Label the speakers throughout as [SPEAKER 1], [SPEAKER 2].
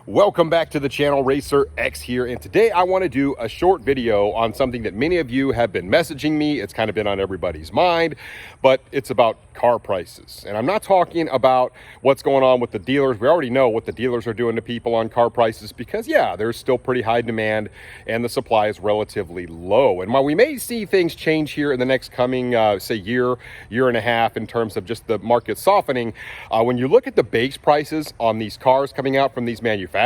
[SPEAKER 1] Welcome back to the channel. Racer X here, and today I want to do a short video on something that many of you have been messaging me. It's kind of been on everybody's mind, but it's about car prices. And I'm not talking about what's going on with the dealers. We already know what the dealers are doing to people on car prices because, yeah, there's still pretty high demand and the supply is relatively low. And while we may see things change here in the next coming, say, year and a half in terms of just the market softening, when you look at the base prices on these cars coming out from these manufacturers,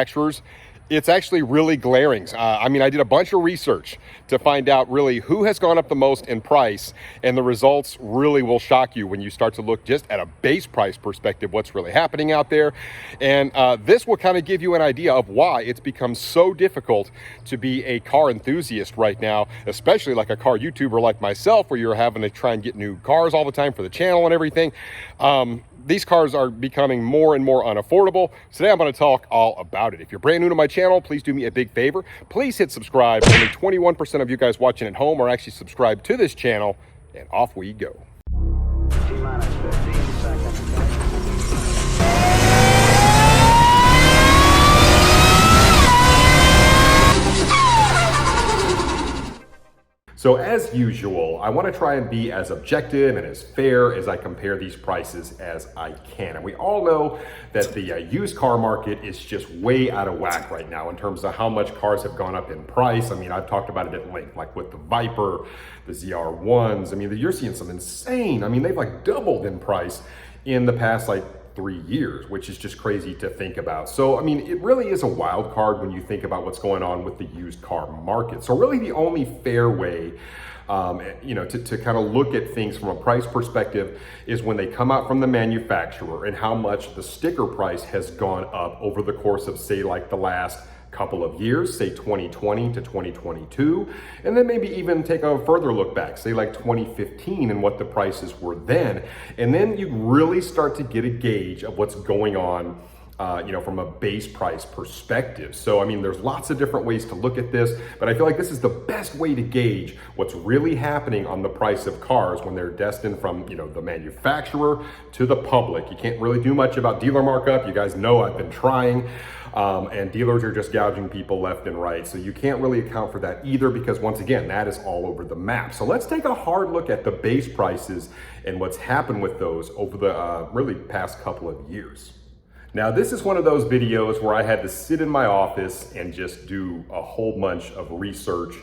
[SPEAKER 1] it's actually really glaring. I did a bunch of research to find out really who has gone up the most in price, and the results really will shock you when you start to look just at a base price perspective, what's really happening out there. And this will kind of give you an idea of why it's become so difficult to be a car enthusiast right now, especially like a car YouTuber like myself, where you're having to try and get new cars all the time for the channel and everything. These cars are becoming more and more unaffordable. Today I'm going to talk all about it. If you're brand new to my channel, please do me a big favor. Please hit subscribe. Only 21% of you guys watching at home are actually subscribed to this channel, and off we go.
[SPEAKER 2] T-minus 15 seconds.
[SPEAKER 1] So as usual, I want to try and be as objective and as fair as I compare these prices as I can. And we all know that the used car market is just way out of whack right now in terms of how much cars have gone up in price. I've talked about it at length, like with the Viper, the ZR1s. You're seeing some insane, they've like doubled in price in the past 3 years, which is just crazy to think about. So, it really is a wild card when you think about what's going on with the used car market. So really the only fair way to kind of look at things from a price perspective is when they come out from the manufacturer and how much the sticker price has gone up over the course of, say, like the last couple of years, say 2020 to 2022, and then maybe even take a further look back, say like 2015 and what the prices were then. And then you really start to get a gauge of what's going on from a base price perspective. So, there's lots of different ways to look at this, but I feel like this is the best way to gauge what's really happening on the price of cars when they're destined from, the manufacturer to the public. You can't really do much about dealer markup. You guys know I've been trying. And dealers are just gouging people left and right. So you can't really account for that either because, once again, that is all over the map. So let's take a hard look at the base prices and what's happened with those over the really past couple of years. Now, this is one of those videos where I had to sit in my office and just do a whole bunch of research,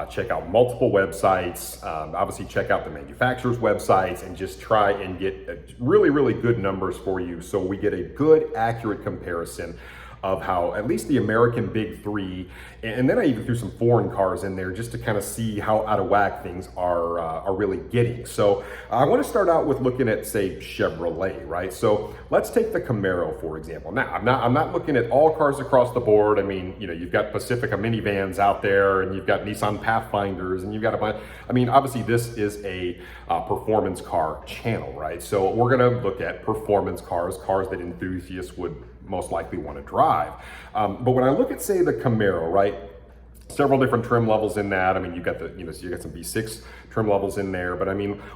[SPEAKER 1] check out multiple websites, obviously check out the manufacturer's websites, and just try and get really, really good numbers for you so we get a good, accurate comparison of how at least the American big three, and then I even threw some foreign cars in there just to kind of see how out of whack things are really getting. So I want to start out with looking at, say, Chevrolet, right? So let's take the Camaro, for example. Now, I'm not looking at all cars across the board. You've got Pacifica minivans out there, and you've got Nissan Pathfinders, and you've got a bunch. Obviously this is a performance car channel, right? So we're going to look at performance cars that enthusiasts would most likely want to drive. But when I look at, say, the Camaro, right, several different trim levels in that. You've got so you got some V6 trim levels in there, but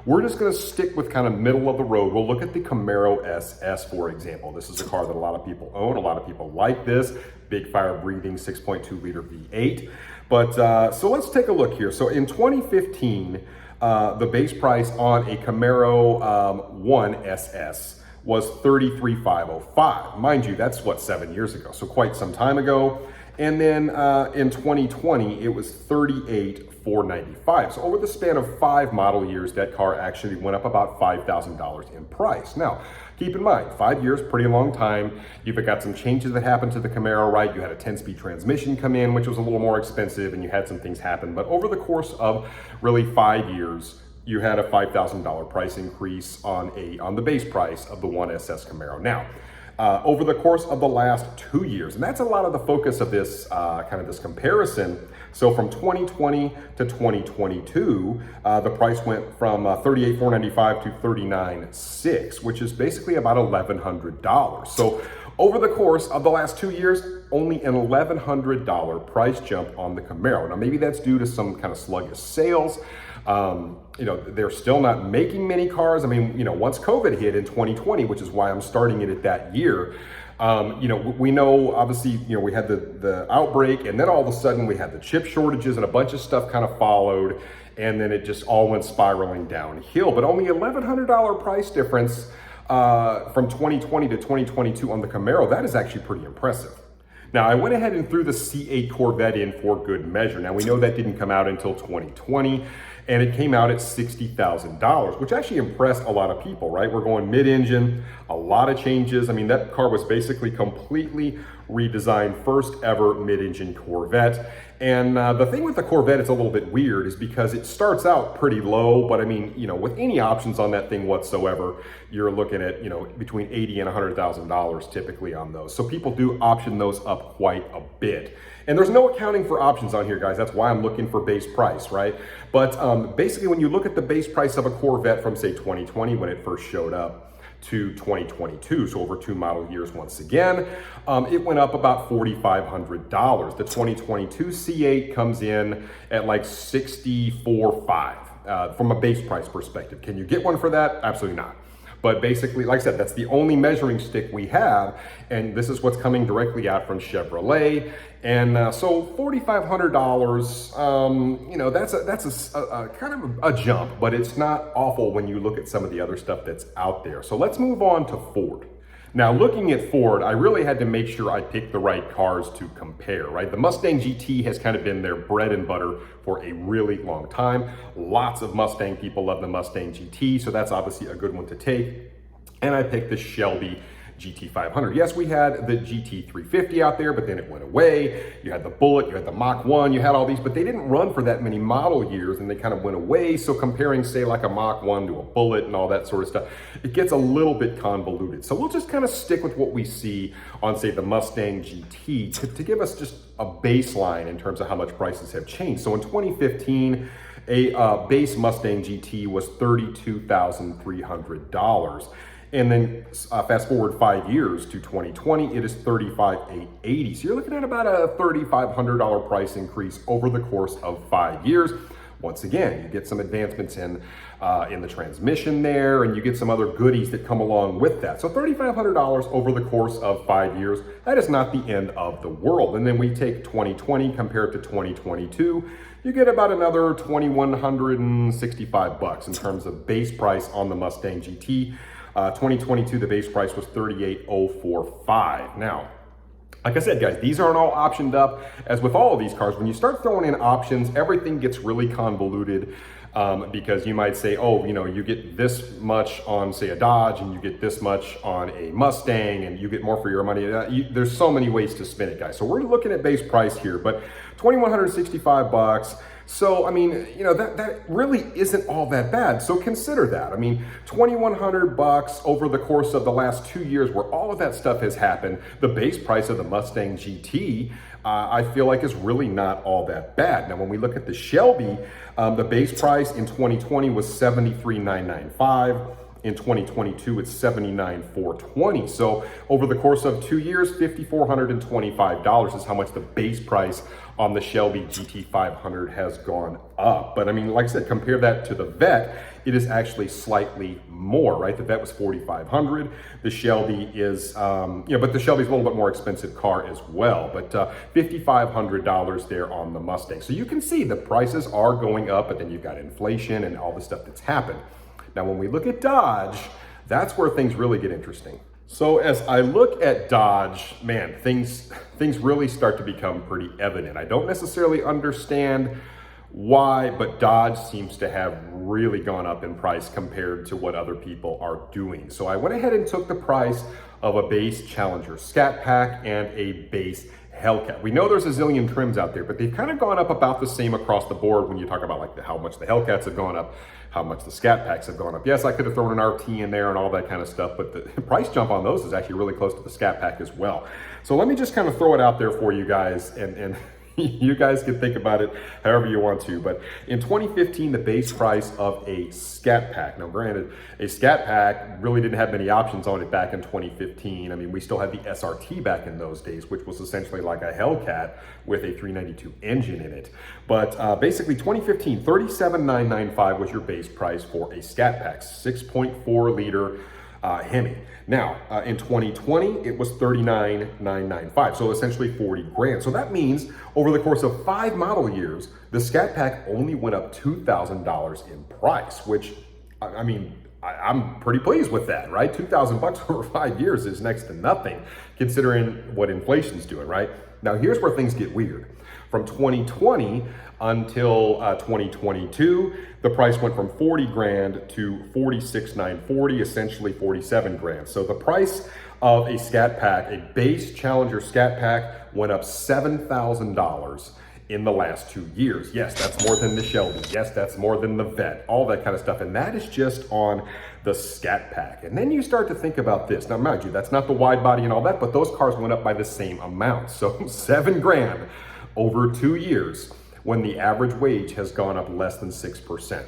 [SPEAKER 1] we're just going to stick with kind of middle of the road. We'll look at the Camaro SS, for example. This is a car that a lot of people own. A lot of people like this big fire breathing 6.2 liter V8. But so let's take a look here. So in 2015, the base price on a Camaro 1 SS was $33,505. Mind you, that's 7 years ago, so quite some time ago. And then in 2020, it was $38,495. So over the span of 5 model years, that car actually went up about $5,000 in price. Now, keep in mind, 5 years, pretty long time. You've got some changes that happened to the Camaro, right? You had a 10-speed transmission come in, which was a little more expensive, and you had some things happen. But over the course of really 5 years, you had a $5,000 price increase on the base price of the 1SS Camaro. Now, over the course of the last 2 years, and that's a lot of the focus of this this comparison. So from 2020 to 2022, the price went from $38,495 to $39,600, which is basically about $1,100. So over the course of the last 2 years, only an $1,100 price jump on the Camaro. Now, maybe that's due to some kind of sluggish sales. They're still not making many cars. Once COVID hit in 2020, which is why I'm starting it at that year, We know obviously, we had the outbreak, and then all of a sudden we had the chip shortages and a bunch of stuff kind of followed, and then it just all went spiraling downhill. But only $1,100 price difference from 2020 to 2022 on the Camaro. That is actually pretty impressive. Now, I went ahead and threw the C8 Corvette in for good measure. Now, we know that didn't come out until 2020, and it came out at $60,000, which actually impressed a lot of people, right? We're going mid-engine, a lot of changes. I mean, that car was basically completely redesigned, first ever mid-engine Corvette. And the thing with the Corvette, it's a little bit weird, is because it starts out pretty low, but I mean, with any options on that thing whatsoever, you're looking at, between $80,000 and $100,000 typically on those. So people do option those up quite a bit. And there's no accounting for options on here, guys. That's why I'm looking for base price, right? But basically, when you look at the base price of a Corvette from, say, 2020, when it first showed up, to 2022, so over 2 model years once again, it went up about $4,500. The 2022 C8 comes in at like $64,500 from a base price perspective. Can you get one for that? Absolutely not. But basically, like I said, that's the only measuring stick we have, and this is what's coming directly out from Chevrolet. And so $4,500, that's a kind of a jump, but it's not awful when you look at some of the other stuff that's out there. So let's move on to Ford. Now, looking at Ford, I really had to make sure I picked the right cars to compare, right? The Mustang GT has kind of been their bread and butter for a really long time. Lots of Mustang people love the Mustang GT, so that's obviously a good one to take. And I picked the Shelby GT500. Yes, we had the GT350 out there, but then it went away. You had the Bullet, you had the Mach 1, you had all these, but they didn't run for that many model years, and they kind of went away. So comparing, say, like a Mach 1 to a Bullet and all that sort of stuff, it gets a little bit convoluted. So we'll just kind of stick with what we see on, say, the Mustang GT to give us just a baseline in terms of how much prices have changed. So in 2015, a base Mustang GT was $32,300. And then fast forward 5 years to 2020, it is $35,880. So you're looking at about a $3,500 price increase over the course of 5 years. Once again, you get some advancements in the transmission there, and you get some other goodies that come along with that. So $3,500 over the course of 5 years, that is not the end of the world. And then we take 2020, compare it to 2022, you get about another $2,165 in terms of base price on the Mustang GT. 2022, the base price was $38,045. Now, like I said, guys, these aren't all optioned up. As with all of these cars, when you start throwing in options, everything gets really convoluted because you might say, oh, you get this much on, say, a Dodge, and you get this much on a Mustang, and you get more for your money. There's so many ways to spin it, guys. So we're looking at base price here, but $2,165. So, I mean, that really isn't all that bad. So consider that. I mean, $2,100 over the course of the last 2 years where all of that stuff has happened. The base price of the Mustang GT, I feel like is really not all that bad. Now, when we look at the Shelby, the base price in 2020 was $73,995. In 2022, it's $79,420. So over the course of 2 years, $5,425 is how much the base price on the Shelby GT500 has gone up. But I mean, like I said, compare that to the Vet, it is actually slightly more, right? The Vet was $4,500. The Shelby is, but the Shelby's a little bit more expensive car as well. But $5,500 there on the Mustang. So you can see the prices are going up, but then you've got inflation and all the stuff that's happened. Now, when we look at Dodge, that's where things really get interesting. So as I look at Dodge, man, things really start to become pretty evident. I don't necessarily understand why, but Dodge seems to have really gone up in price compared to what other people are doing. So I went ahead and took the price of a base Challenger Scat Pack and a base Hellcat. We know there's a zillion trims out there, but they've kind of gone up about the same across the board when you talk about like how much the Hellcats have gone up, how much the Scat Packs have gone up. Yes, I could have thrown an RT in there and all that kind of stuff, but the price jump on those is actually really close to the Scat Pack as well. So let me just kind of throw it out there for you guys, and you guys can think about it however you want to. But in 2015, the base price of a Scat Pack, now granted, a Scat Pack really didn't have many options on it back in 2015. I mean, we still had the SRT back in those days, which was essentially like a Hellcat with a 392 engine in it. But basically 2015, $37,995 was your base price for a Scat Pack, 6.4 liter Hemi. Now, in 2020, it was $39,995, so essentially 40 grand. So that means over the course of 5 model years, the Scat Pack only went up $2,000 in price, which, I mean, I'm pretty pleased with that, right? $2,000 over 5 years is next to nothing, considering what inflation's doing, right? Now, here's where things get weird. From 2020 until 2022, the price went from 40 grand to 46,940, essentially 47 grand. So the price of a Scat Pack, a base Challenger Scat Pack, went up $7,000 in the last 2 years. Yes, that's more than the Shelby. Yes, that's more than the Vet, all that kind of stuff. And that is just on the Scat Pack. And then you start to think about this. Now, mind you, that's not the wide body and all that, but those cars went up by the same amount. So 7 grand over 2 years when the average wage has gone up less than 6%.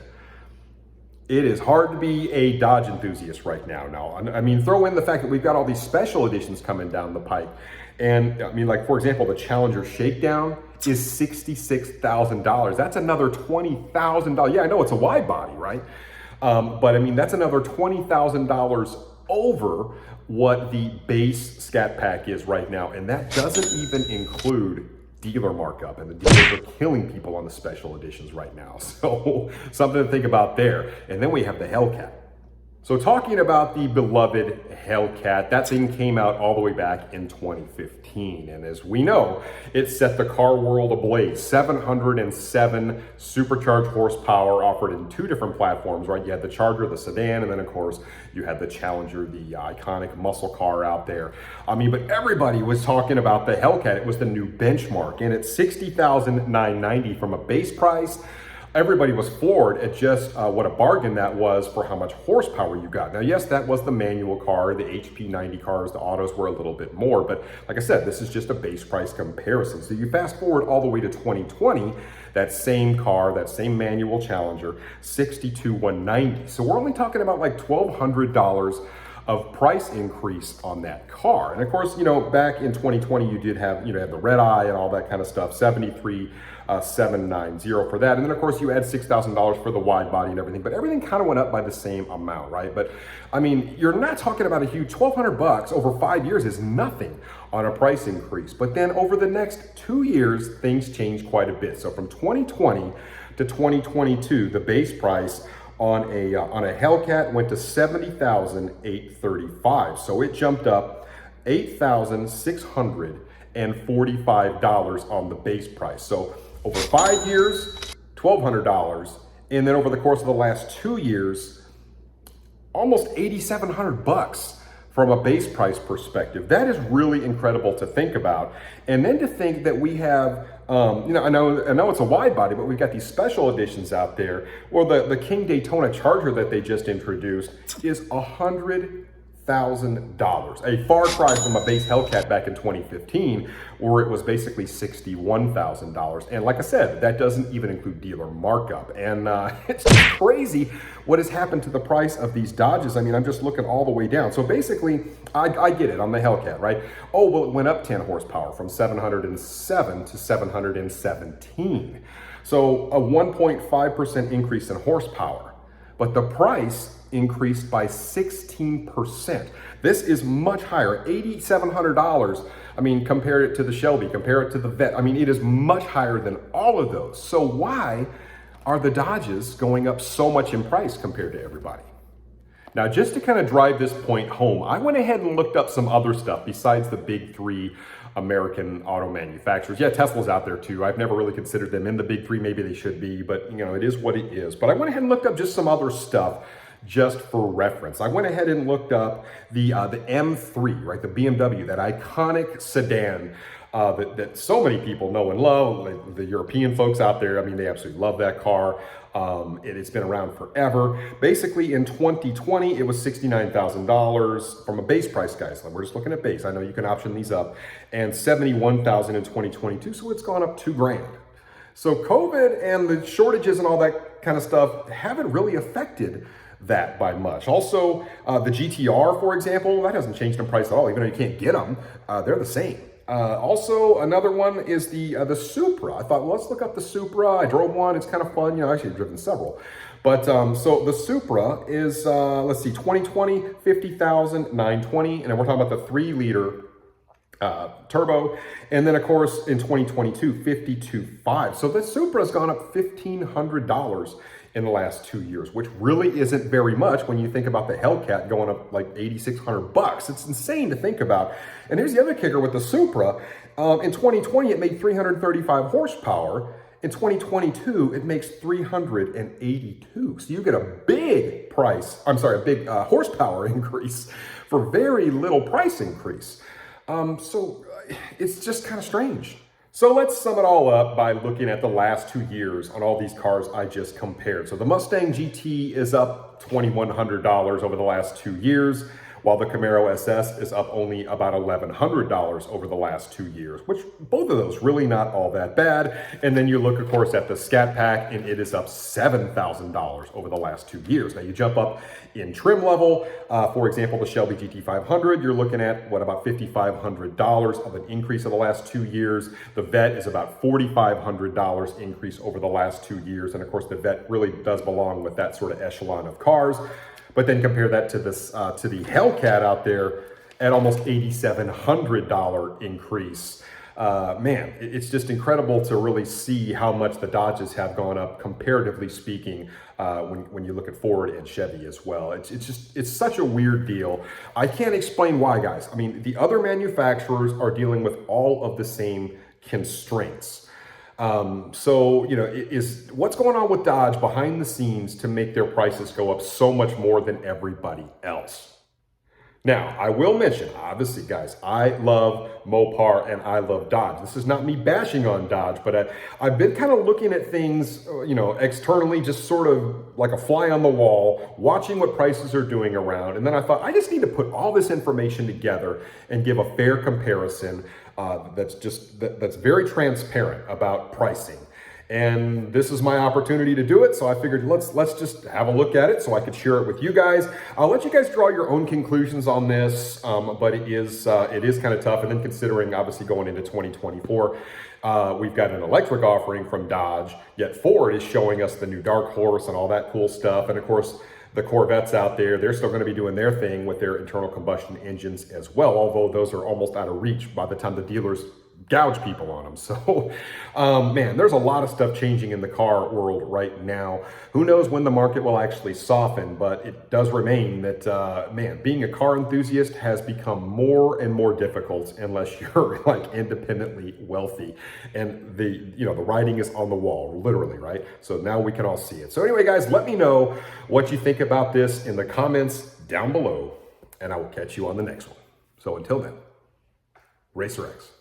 [SPEAKER 1] It is hard to be a Dodge enthusiast right now. I mean, throw in the fact that we've got all these special editions coming down the pike. And I mean, like, for example, the Challenger Shakedown is $66,000. That's another $20,000. Yeah, I know it's a wide body, right? But I mean, that's another $20,000 over what the base Scat Pack is right now. And that doesn't even include dealer markup, and the dealers are killing people on the special editions right now. So something to think about there. And then we have the Hellcat. So talking about the beloved Hellcat, that thing came out all the way back in 2015. And as we know, it set the car world ablaze. 707 supercharged horsepower offered in 2 different platforms, right? You had the Charger, the sedan, and then of course you had the Challenger, the iconic muscle car out there. I mean, but everybody was talking about the Hellcat. It was the new benchmark, and it's $60,990 from a base price. Everybody was floored at just what a bargain that was for how much horsepower you got. Now, yes, that was the manual car. The HP 90 cars, the autos were a little bit more. But like I said, this is just a base price comparison. So you fast forward all the way to 2020, that same car, that same manual Challenger, $62,190. So we're only talking about like $1,200 of price increase on that car. And of course, you know, back in 2020, you did have, you know, the red eye and all that kind of stuff, 73,790 for that. And then of course you add $6,000 for the wide body and everything, but everything kind of went up by the same amount, right? But I mean, you're not talking about a huge $1,200 over 5 years is nothing on a price increase. But then over the next 2 years, things changed quite a bit. So from 2020 to 2022, the base price on a Hellcat went to $70,835. So it jumped up $8,645 on the base price. So over 5 years, $1,200. And then over the course of the last 2 years, almost $8,700 from a base price perspective. That is really incredible to think about. And then to think that we have, you know, I know it's a wide body, but we've got these special editions out there. Well, the King Daytona Charger that they just introduced is $100,000, a far cry from a base Hellcat back in 2015, where it was basically $61,000. And like I said, that doesn't even include dealer markup. And it's just crazy what has happened to the price of these Dodges. I mean, I'm just looking all the way down. So basically, I get it on the Hellcat, right? Oh, well, it went up 10 horsepower from 707 to 717. So a 1.5% increase in horsepower. But the price increased by 16%. This is much higher, $8,700. I mean, compare it to the Shelby, compare it to the Vet. I mean, it is much higher than all of those. So why are the Dodges going up so much in price compared to everybody? Now, just to kind of drive this point home, I went ahead and looked up some other stuff besides the big 3 American auto manufacturers. Yeah, Tesla's out there too. I've never really considered them in the big 3. Maybe they should be, but you know, it is what it is. But I went ahead and looked up just some other stuff just for reference. I went ahead and looked up the M3, right? The BMW, that iconic sedan that so many people know and love. Like the European folks out there, I mean, they absolutely love that car. It's been around forever. Basically, in 2020, it was $69,000 from a base price, guys. We're just looking at base. I know you can option these up, and $71,000 in 2022. So it's gone up $2,000. So COVID and the shortages and all that kind of stuff haven't really affected that by much. Also, the GTR, for example, that hasn't changed in price at all. Even though you can't get them, they're the same. Also, another one is the Supra. I thought, well, let's look up the Supra. I drove one. It's kind of fun. You know, actually, I've driven several. But so the Supra is, let's see, 2020, 50,000, 920. And then we're talking about the 3-liter turbo. And then, of course, in 2022, 52.5. So the Supra's gone up $1,500 in the last 2 years, which really isn't very much when you think about the Hellcat going up like $8,600. It's insane to think about. And here's the other kicker with the Supra. In 2020, it made 335 horsepower. In 2022, it makes 382. So you get a big horsepower increase for very little price increase. So it's just kind of strange. So let's sum it all up by looking at the last 2 years on all these cars I just compared. So the Mustang GT is up $2,100 over the last 2 years, while the Camaro SS is up only about $1,100 over the last 2 years, which both of those really not all that bad. And then you look, of course, at the Scat Pack, and it is up $7,000 over the last 2 years. Now you jump up in trim level, for example, the Shelby GT500, you're looking at about $5,500 of an increase in the last 2 years. The Vet is about $4,500 increase over the last 2 years. And of course, the Vet really does belong with that sort of echelon of cars. But then compare that to this to the Hellcat out there at almost $8,700 increase. Man, it's just incredible to really see how much the Dodges have gone up, comparatively speaking, when you look at Ford and Chevy as well. It's such a weird deal. I can't explain why, guys. I mean, the other manufacturers are dealing with all of the same constraints. So, you know, is what's going on with Dodge behind the scenes to make their prices go up so much more than everybody else? Now, I will mention, obviously, guys, I love Mopar and I love Dodge. This is not me bashing on Dodge, but I've been kind of looking at things, you know, externally, just sort of like a fly on the wall, watching what prices are doing around. And then I thought, I just need to put all this information together and give a fair comparison that's very transparent about pricing. And this is my opportunity to do it. So I figured let's just have a look at it so I could share it with you guys. I'll let you guys draw your own conclusions on this, but it is kind of tough. And then considering obviously going into 2024, we've got an electric offering from Dodge, yet Ford is showing us the new Dark Horse and all that cool stuff. And of course, the Corvettes out there, they're still going to be doing their thing with their internal combustion engines as well, although those are almost out of reach by the time the dealers gouge people on them. So, man, there's a lot of stuff changing in the car world right now. Who knows when the market will actually soften, but it does remain that, man, being a car enthusiast has become more and more difficult unless you're like independently wealthy. And the writing is on the wall, literally, right? So now we can all see it. So anyway, guys, let me know what you think about this in the comments down below, and I will catch you on the next one. So until then, Racer X.